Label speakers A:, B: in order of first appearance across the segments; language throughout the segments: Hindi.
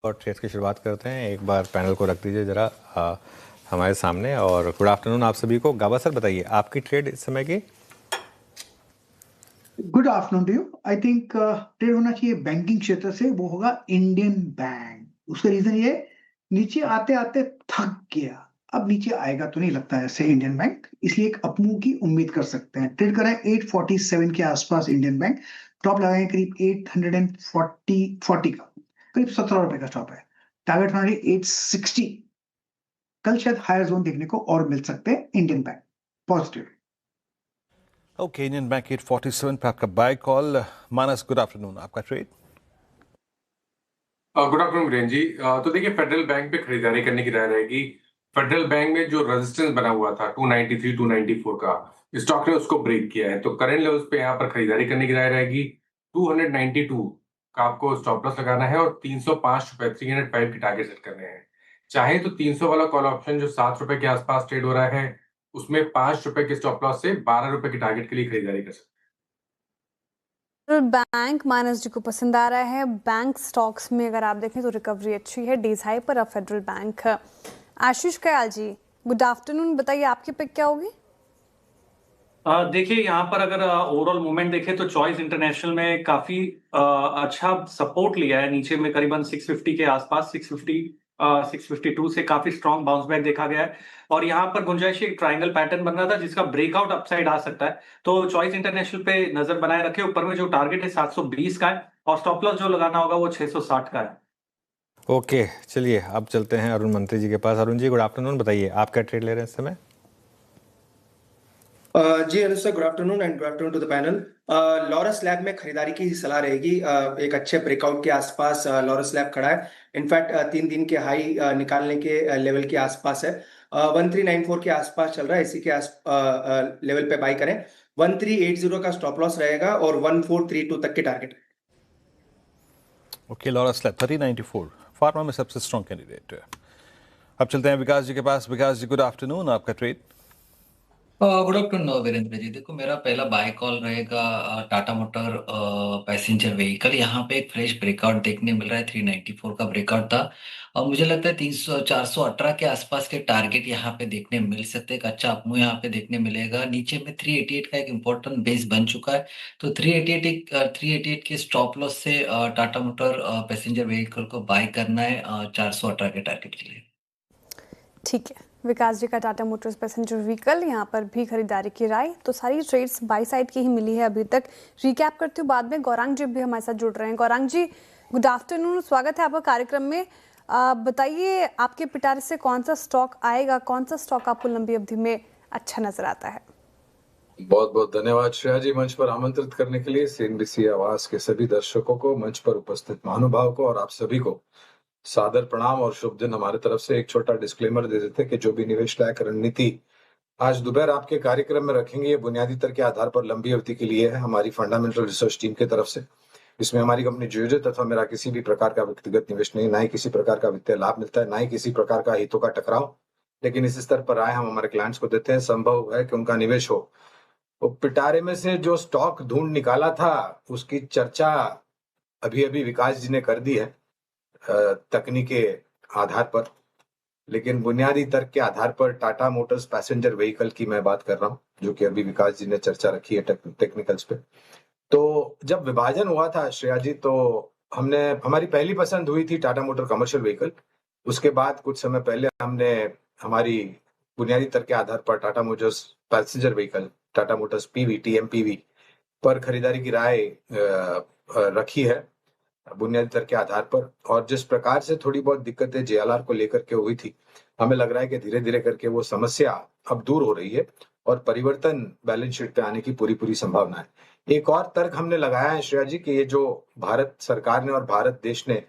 A: और ट्रेड्स की शुरुआत करते हैं। एक बार पैनल को रख दीजिए ज़रा हमारे सामने। और गुड आफ्टरनून आप सभी को। गाबा सर बताइए आपकी ट्रेड इस समय की।
B: Good afternoon to you. I think trade होना चाहिए बैंकिंग क्षेत्र से, वो होगा इंडियन बैंक। उसका रीजन ये, नीचे आते आते थक गया, अब नीचे आएगा तो नहीं लगता ऐसे इंडियन बैंक, इसलिए एक अपमूव की उम्मीद कर सकते हैं। ट्रेड करें 847 के आसपास इंडियन बैंक, टॉप लगाएंगे करीब 840 का, करीब 17 रुपए का स्टॉप है। टारगेट हमारी 860। कल शायद हायर जोन देखने को और मिल सकते हैं Indian bank. Positive.
C: Okay, Indian bank 847 पे आपका बाय कॉल। मानस, गुड आफ्टरनून, आपका ट्रेड।
D: गुड आफ्टरनून वीरेन जी। तो देखिए, फेडरल बैंक पे खरीदारी करने की राय रहेगी। फेडरल बैंक में जो रेजिस्टेंस बना हुआ था 293 294 का, स्टॉक ने उसको ब्रेक किया है, तो करंट लेवल्स पे यहाँ पर खरीदारी करने की राय रहेगी। 292 का आपको स्टॉप लॉस लगाना है और 305 रुपए 305 की टारगेट सेट करने हैं। चाहे तो 300 वाला कॉल ऑप्शन जो 7 रुपए के आसपास ट्रेड हो रहा है, उसमें 5 रुपए के स्टॉप लॉस से 12 रुपए की टारगेट के लिए खरीदारी कर सकते हैं।
E: बैंक मानस जी को पसंद आ रहा है। बैंक स्टॉक्स में अगर आप देखें तो रिकवरी अच्छी है, डेज हाई पर अब फेडरल बैंक। आशीष कयाल जी, गुड आफ्टरनून, बताइए आपकी पिक क्या होगी।
F: देखिए, यहाँ पर अगर ओवरऑल मूवमेंट देखें तो चॉइस इंटरनेशनल में काफी अच्छा सपोर्ट लिया है, नीचे में करीबन 650 के आसपास, 652 से काफी स्ट्रॉन्ग बाउंस बैक देखा गया है। और यहाँ पर गुंजाइश एक ट्रायंगल पैटर्न बन रहा था जिसका ब्रेकआउट अपसाइड आ सकता है, तो चॉइस इंटरनेशनल पे नजर बनाए रखे। ऊपर में जो टारगेट है 720 का है और स्टॉप लॉस जो लगाना होगा वो 660 का है।
A: ओके, चलिए अब चलते हैं अरुण मंत्री जी के पास। अरुण जी, गुड आफ्टरनून, बताइए आप क्या ट्रेड ले रहे हैं इस समय।
G: जी Anuj sir, good afternoon and good afternoon to the panel. Laurus Lab में खरीदारी की सलाह रहेगी। एक अच्छे ब्रेकआउट के आसपास लॉरस लैब खड़ा है। इनफैक्ट 3 दिन के हाई निकालने के लेवल के आसपास है। 1394 के आसपास चल रहा है, इसी के लेवल पे बाई करें। 1380 का स्टॉप लॉस रहेगा और 1432 तक के टारगेट है।
C: ओके, लॉरस लैब 1394 फार्मा में सबसे स्ट्रॉन्ग कैंडिडेट। अब चलते हैं विकास जी के पास। विकास जी, गुड आफ्टरनून, आपका trade.
H: Good afternoon Virendra ji. देखो, मेरा पहला बाय कॉल रहेगा टाटा मोटर पैसेंजर व्हीकल। यहाँ पे एक फ्रेश ब्रेकआउट देखने मिल रहा है, 394 का ब्रेकआउट था और मुझे लगता है 418 के आसपास के टारगेट यहाँ पे देखने मिल सकते हैं। एक अच्छा अपमूव यहाँ पे देखने मिलेगा। नीचे में 388 का एक इम्पोर्टेंट बेस बन चुका है, तो 388 के स्टॉप लॉस से टाटा मोटर पैसेंजर व्हीकल को बाय करना है 418 के टारगेट के लिए।
E: ठीक है, विकास जी का टाटा मोटर्स पैसेंजर व्हीकल, यहाँ पर भी खरीदारी की राय। तो सारी ट्रेड्स बाई साइड की ही मिली है अभी तक। रिकैप करती हूँ, बाद में गौरांग जी भी हमारे साथ जुड़ रहे हैं। गौरांग जी, गुड आफ्टरनून, स्वागत है आपका कार्यक्रम में। बताइए आपके पिटारे से कौन सा स्टॉक आएगा, कौन सा स्टॉक आपको लंबी अवधि में अच्छा नजर आता है।
I: बहुत बहुत धन्यवाद श्रेया जी, मंच पर आमंत्रित करने के लिए। सीएनबीसी आवाज के सभी दर्शकों को, मंच पर उपस्थित महानुभाव को और आप सभी को सादर प्रणाम और शुभ दिन। हमारे तरफ से एक छोटा डिस्क्लेमर दे देते कि जो भी निवेश लायक रणनीति आज दोपहर आपके कार्यक्रम में रखेंगे, ये बुनियादी तर्क के आधार पर लंबी अवधि के लिए है, हमारी फंडामेंटल रिसर्च टीम की तरफ से। इसमें हमारी कंपनी जीओजेट तथा मेरा किसी भी प्रकार का व्यक्तिगत निवेश नहीं, ना ही किसी प्रकार का वित्तीय लाभ मिलता है, ना ही किसी प्रकार का हितों का टकराव। लेकिन इस स्तर पर राय हम हमारे क्लाइंट्स को देते हैं, संभव है कि उनका निवेश हो। तो पिटारे में से जो स्टॉक ढूंढ निकाला था उसकी चर्चा अभी अभी विकास जी ने कर दी है तकनीके आधार पर, लेकिन बुनियादी तर्क के आधार पर टाटा मोटर्स पैसेंजर व्हीकल की मैं बात कर रहा हूं, जो कि अभी विकास जी ने चर्चा रखी है टेक्निकल्स पे। तो जब विभाजन हुआ था श्रेया जी, तो हमारी पहली पसंद हुई थी टाटा मोटर कमर्शियल व्हीकल। उसके बाद कुछ समय पहले हमने हमारी बुनियादी तर्क के आधार पर Tata Motors passenger vehicle, Tata Motors PV TMPV पर खरीदारी की राय रखी है बुनियादी तर्क के आधार पर। और जिस प्रकार से थोड़ी बहुत दिक्कतें जेएलआर को लेकर के हुई थी, हमें लग रहा है कि धीरे धीरे करके वो समस्या अब दूर हो रही है और परिवर्तन बैलेंस शीट पे आने की पूरी संभावना है। एक और तर्क हमने लगाया है श्रेया जी कि ये जो भारत सरकार ने और भारत देश ने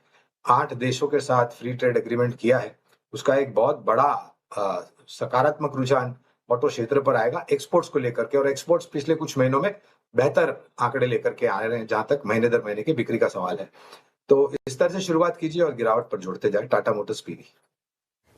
I: 8 देशों के साथ फ्री ट्रेड एग्रीमेंट किया है, उसका एक बहुत बड़ा सकारात्मक रुझान ऑटो क्षेत्र पर आएगा एक्सपोर्ट्स को लेकर के। और एक्सपोर्ट्स पिछले कुछ महीनों में बेहतर आंकड़े लेकर के आ रहे हैं, जहां तक महीने दर महीने की बिक्री का सवाल है। तो इस तरह से शुरुआत कीजिए और गिरावट पर जोड़ते जाए Tata Motors PV.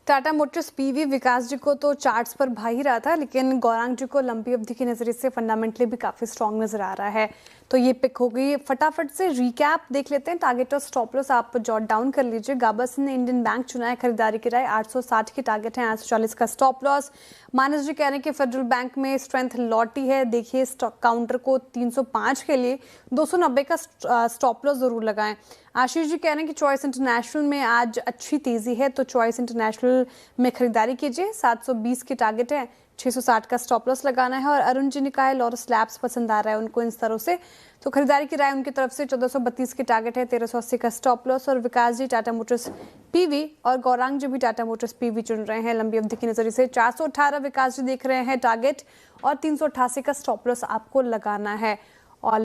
E: Tata Motors PV Vikas ji को तो चार्ट्स पर भा ही रहा था, लेकिन गौरांग जी को लंबी अवधि के नजरिए से फंडामेंटली भी काफी स्ट्रांग नजर आ रहा है। तो ये पिक हो गई। फटाफट से रिकैप देख लेते हैं। टारगेट और स्टॉप लॉस आप जॉट डाउन कर लीजिए। गाबासन ने इंडियन बैंक चुना है खरीदारी की राय, 860 की टारगेट है, 840 का स्टॉप लॉस। मानस जी कह रहे हैं कि फेडरल बैंक में स्ट्रेंथ लौटी है, देखिए स्टॉक काउंटर को 305 के लिए 290 का स्टॉप लॉस जरूर लगाएं। आशीष जी कह रहे हैं कि चॉइस इंटरनेशनल में आज अच्छी तेजी है, तो चॉइस इंटरनेशनल में खरीदारी कीजिए। 720 की टारगेट है, 660 का स्टॉप लॉस लगाना है। और अरुण जी ने कहा है लॉरस लैब्स पसंद आ रहा है उनको इन स्तरों से, तो खरीदारी की राय उनकी तरफ से। 1432 की टारगेट है, 1380 का स्टॉप लॉस। और विकास जी टाटा मोटर्स पीवी और गौरांग जी भी टाटा मोटर्स पीवी चुन रहे हैं लंबी अवधि के नजरिए से। 418 विकास जी देख रहे हैं टारगेट और 388 का स्टॉप लॉस आपको लगाना है।